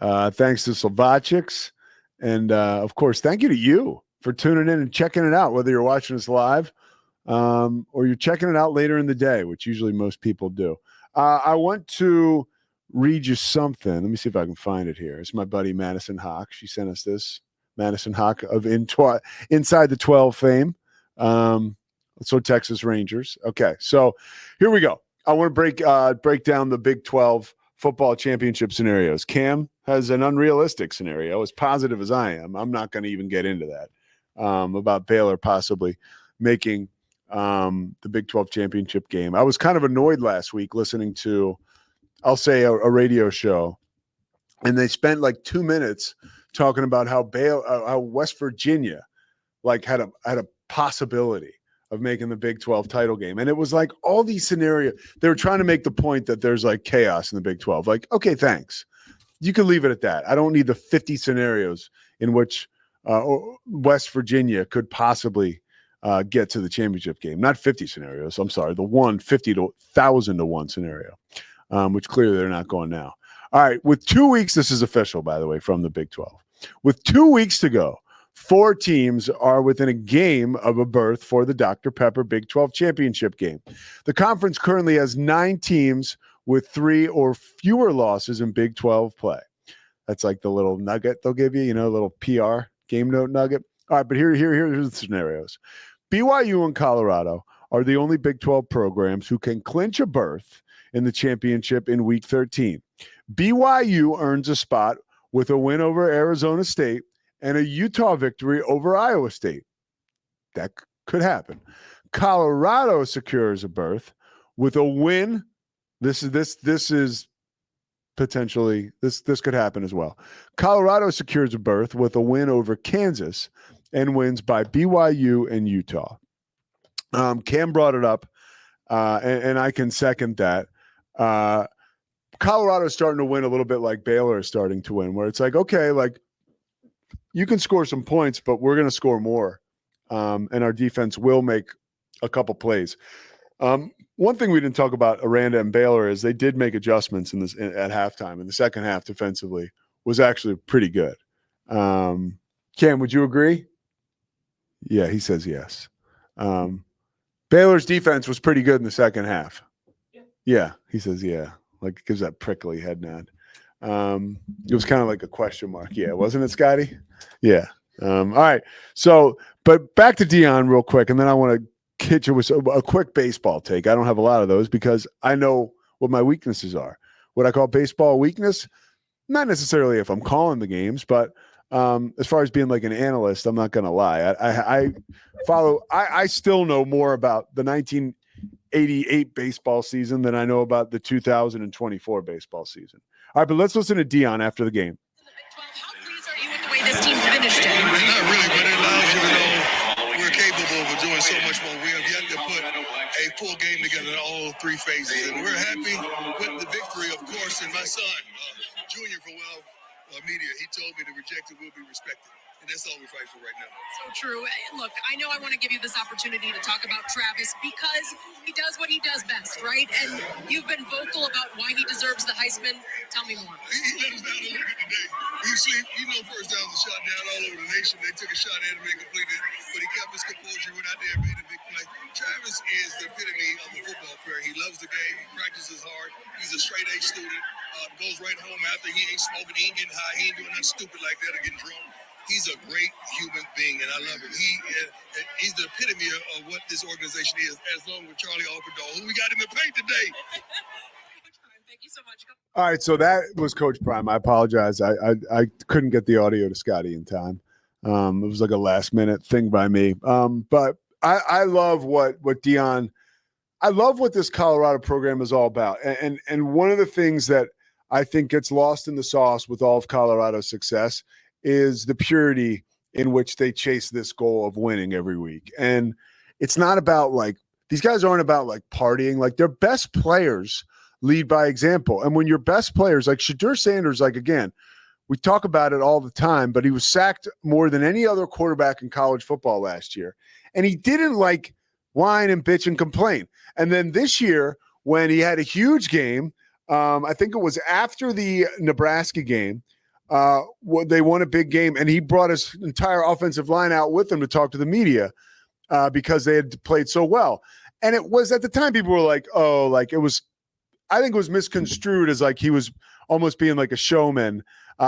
Thanks to Slovacics. And, of course, thank you to you for tuning in and checking it out, whether you're watching us live or you're checking it out later in the day, which usually most people do. I want to read you something. Let me see if I can find it here. It's my buddy Madison Hawk. She sent us this. Madison Hawk of Inside the 12 fame. So Texas Rangers. Okay, so here we go. I want to break down the Big 12 football championship scenarios. Cam has an unrealistic scenario, as positive as I am. I'm not going to even get into that about Baylor possibly making the Big 12 championship game. I was kind of annoyed last week listening to, I'll say, a radio show, and they spent like 2 minutes talking about how West Virginia had a possibility of making the Big 12 title game. And it was like all these scenarios. They were trying to make the point that there's like chaos in the Big 12. Like, okay, thanks. You can leave it at that. I don't need the 50 scenarios in which West Virginia could possibly get to the championship game. Not 50 scenarios. I'm sorry. The 50 to 1,000 to 1 scenario, which clearly they're not going now. All right. With 2 weeks, this is official, by the way, from the Big 12. With 2 weeks to go, 4 teams are within a game of a berth for the Dr. Pepper Big 12 championship game. The conference currently has 9 teams with 3 or fewer losses in Big 12 play. That's like the little nugget they'll give you, a little PR game note nugget. All right, but here's the scenarios. BYU and Colorado are the only Big 12 programs who can clinch a berth in the championship in Week 13. BYU earns a spot with a win over Arizona State and a Utah victory over Iowa State. That could happen. Colorado secures a berth with a win. This is potentially this could happen as well. Colorado secures a berth with a win over Kansas and wins by BYU and Utah. Cam brought it up, and I can second that. Colorado's starting to win a little bit like Baylor is starting to win, where it's like, okay, like, you can score some points, but we're going to score more, and our defense will make a couple plays. One thing we didn't talk about Aranda and Baylor is they did make adjustments at halftime, and the second half defensively was actually pretty good. Cam, would you agree? Yeah, he says yes. Baylor's defense was pretty good in the second half. Yeah, he says yeah. Like, it gives that prickly head nod. It was kind of like a question mark. Yeah, wasn't it, Scotty? Yeah. All right. So, but back to Deion real quick, and then I want to hit you with a quick baseball take. I don't have a lot of those because I know what my weaknesses are. What I call baseball weakness, not necessarily if I'm calling the games, but as far as being like an analyst, I'm not going to lie. I still know more about the 1988 baseball season than I know about the 2024 baseball season. All right, but let's listen to Deion after the game. How pleased are you with the way this team finished it? Not really, but it allows you to know we're capable of doing so much more. We have yet to put a full game together in all 3 phases, and we're happy with the victory, of course. And my son, Junior from Media, he told me the rejected will be respected. And that's all we're fighting for right now. So true. Look, I know I want to give you this opportunity to talk about Travis because he does what he does best, right? And you've been vocal about why he deserves the Heisman. Tell me more. He let us down a little bit today. First down was shot down all over the nation. They took a shot at him and completed it, but he kept his composure, went out there and made a big play. Travis is the epitome of a football player. He loves the game. He practices hard. He's a straight-A student. Goes right home after. He ain't smoking. He ain't getting high. He ain't doing nothing stupid like that or getting drunk. He's a great human being, and I love him. He's the epitome of what this organization is, as long as Charlie Alfredo, who we got in the paint today. Thank you so much. All right, so that was Coach Prime. I apologize. I couldn't get the audio to Scotty in time. It was like a last-minute thing by me. But I love what Deion – I love what this Colorado program is all about. And one of the things that I think gets lost in the sauce with all of Colorado's success – is the purity in which they chase this goal of winning every week. And it's not about like, these guys aren't about like partying. Like, their best players lead by example. And when your best players, like Shadur Sanders, like, again, we talk about it all the time, but he was sacked more than any other quarterback in college football last year. And he didn't like whine and bitch and complain. And then this year, when he had a huge game, I think it was after the Nebraska game, They won a big game, and he brought his entire offensive line out with him to talk to the media because they had played so well. And it was at the time people were like, oh, like it was, I think it was misconstrued as like he was almost being like a showman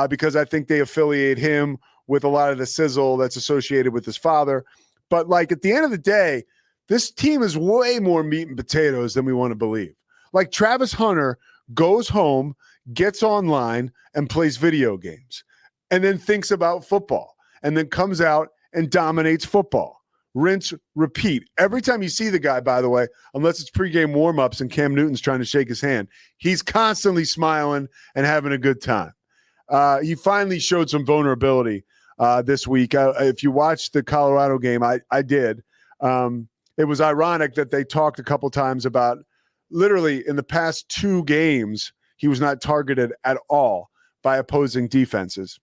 because I think they affiliate him with a lot of the sizzle that's associated with his father. But like at the end of the day, this team is way more meat and potatoes than we want to believe. Like Travis Hunter goes home, gets online, and plays video games, and then thinks about football, and then comes out and dominates football. Rinse, repeat. Every time you see the guy, by the way, unless it's pregame warmups and Cam Newton's trying to shake his hand, he's constantly smiling and having a good time. He finally showed some vulnerability this week. If you watched the Colorado game, I did. It was ironic that they talked a couple times about literally in the past 2 games, he was not targeted at all by opposing defenses.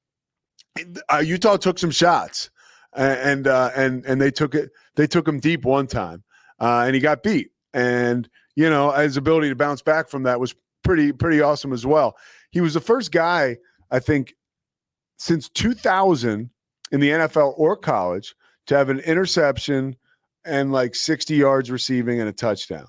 Utah took some shots, and they took it. They took him deep one time, and he got beat. And you know, his ability to bounce back from that was pretty awesome as well. He was the first guy, I think, since 2000 in the NFL or college to have an interception and like 60 yards receiving and a touchdown.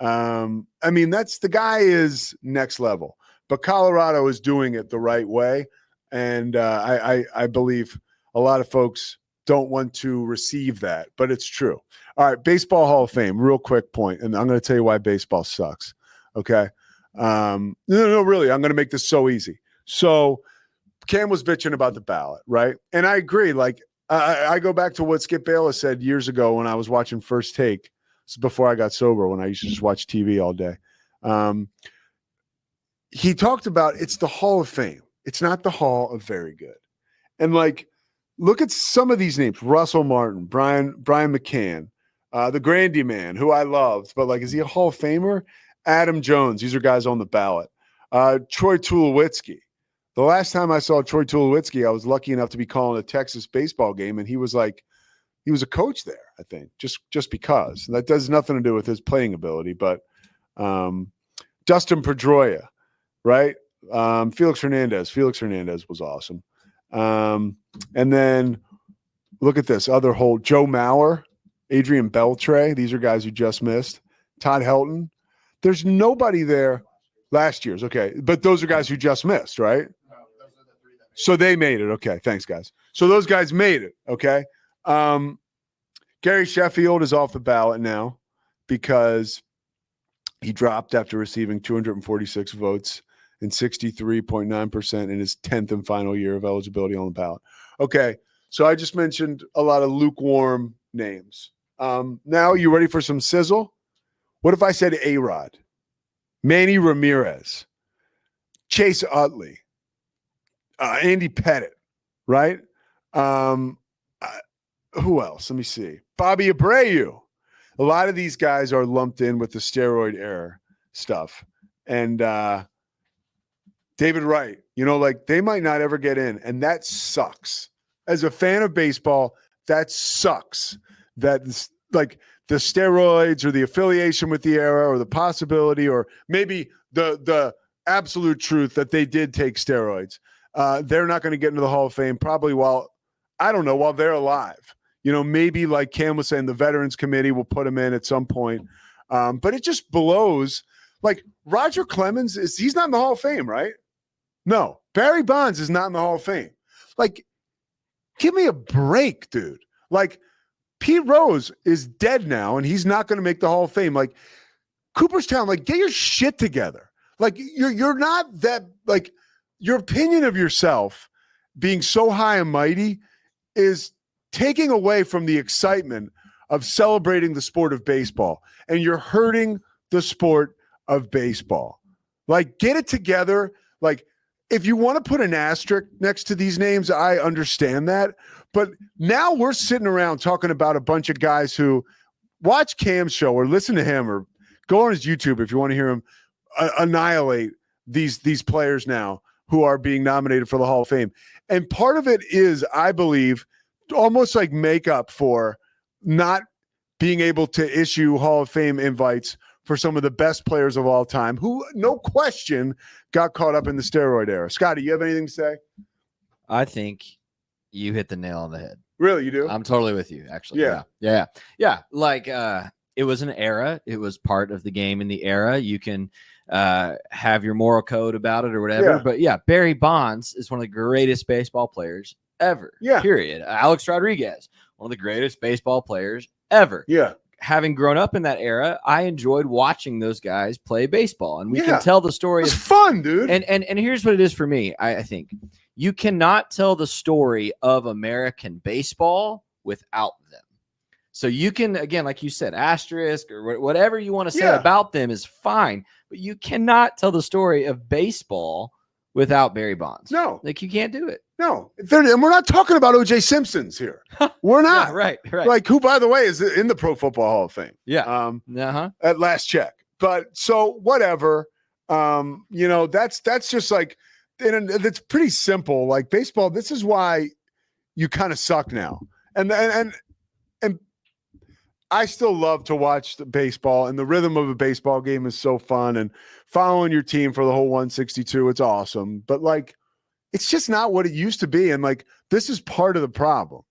I mean, the guy is next level, but Colorado is doing it the right way. And I believe a lot of folks don't want to receive that, but it's true. All right, Baseball Hall of Fame, real quick point, and I'm going to tell you why baseball sucks, okay? No, really, I'm going to make this so easy. So Cam was bitching about the ballot, right? And I agree. Like, I go back to what Skip Bayless said years ago when I was watching First Take. This is before I got sober, when I used to just watch TV all day. He talked about it's the Hall of Fame. It's not the Hall of Very Good. And like, look at some of these names: Russell Martin, Brian McCann, the Grandy Man, who I loved, but like, is he a Hall of Famer? Adam Jones. These are guys on the ballot. Troy Tulowitzki. The last time I saw Troy Tulowitzki, I was lucky enough to be calling a Texas baseball game, and he was a coach there, I think, just because. And that does nothing to do with his playing ability, but Dustin Pedroia, right? Felix Hernandez. Felix Hernandez was awesome. And then look at this other whole: Joe Mauer, Adrian Beltre. These are guys who just missed. Todd Helton. There's nobody there. Last year's, okay. But those are guys who just missed, right? So they made it. Okay, thanks, guys. So those guys made it, okay? Gary Sheffield is off the ballot now because he dropped after receiving 246 votes and 63.9% in his 10th and final year of eligibility on the ballot. Okay, so I just mentioned a lot of lukewarm names. Now, you ready for some sizzle? What if I said A-Rod, Manny Ramirez, Chase Utley, Andy Pettit, right? Who else? Let me see. Bobby Abreu. A lot of these guys are lumped in with the steroid era stuff. And David Wright, like, they might not ever get in, and that sucks. As a fan of baseball, that sucks. That, like, the steroids or the affiliation with the era or the possibility or maybe the absolute truth that they did take steroids. They're not going to get into the Hall of Fame probably while they're alive. Maybe like Cam was saying, the Veterans Committee will put him in at some point. But it just blows. Like, Roger Clemens, he's not in the Hall of Fame, right? No. Barry Bonds is not in the Hall of Fame. Like, give me a break, dude. Like, Pete Rose is dead now, and he's not going to make the Hall of Fame. Like, Cooperstown, like, get your shit together. Like, you're not that, like, your opinion of yourself being so high and mighty is taking away from the excitement of celebrating the sport of baseball, and you're hurting the sport of baseball. Like, get it together. Like, if you want to put an asterisk next to these names, I understand that. But now we're sitting around talking about a bunch of guys who watch Cam's show or listen to him or go on his YouTube if you want to hear him annihilate these players now who are being nominated for the Hall of Fame. And part of it is, I believe, almost like makeup for not being able to issue Hall of Fame invites for some of the best players of all time who, no question, got caught up in the steroid era. Scotty, you have anything to say? I think you hit the nail on the head. Really, you do? I'm totally with you, actually. Yeah. Yeah. Like, it was an era. It was part of the game in the era. You can have your moral code about it or whatever. Yeah. But yeah, Barry Bonds is one of the greatest baseball players ever. Yeah. Period. Alex Rodriguez, one of the greatest baseball players ever. Yeah. Having grown up in that era, I enjoyed watching those guys play baseball. And we Yeah. can tell the story. It's fun, dude. And here's what it is for me. I think you cannot tell the story of American baseball without them. So you can, again, like you said, asterisk or whatever you want to say about them is fine, but you cannot tell the story of baseball without Barry Bonds. No. Like, you can't do it. No. And we're not talking about O.J. Simpsons here. We're not. Yeah, right. Like, who, by the way, is in the Pro Football Hall of Fame. Yeah. At last check. But so whatever. That's just like, and it's pretty simple. Like baseball, this is why you kind of suck now. And I still love to watch the baseball, and the rhythm of a baseball game is so fun, and following your team for the whole 162, it's awesome. But like, it's just not what it used to be. And like, this is part of the problem.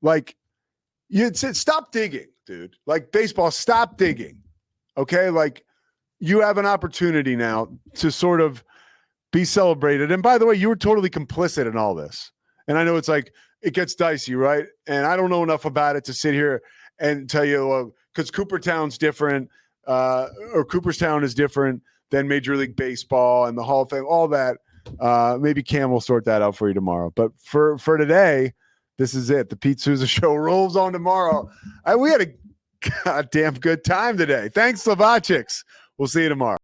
Like, you said, stop digging, dude. Like baseball, stop digging. Okay. Like, you have an opportunity now to sort of be celebrated. And by the way, you were totally complicit in all this. And I know it's like, it gets dicey, right? And I don't know enough about it to sit here and tell you, because Cooperstown's different, or Cooperstown is different than Major League Baseball and the Hall of Fame, all that. Maybe Cam will sort that out for you tomorrow. But for today, this is it. The Pete Sousa Show rolls on tomorrow. We had a goddamn good time today. Thanks, Slovacics. We'll see you tomorrow.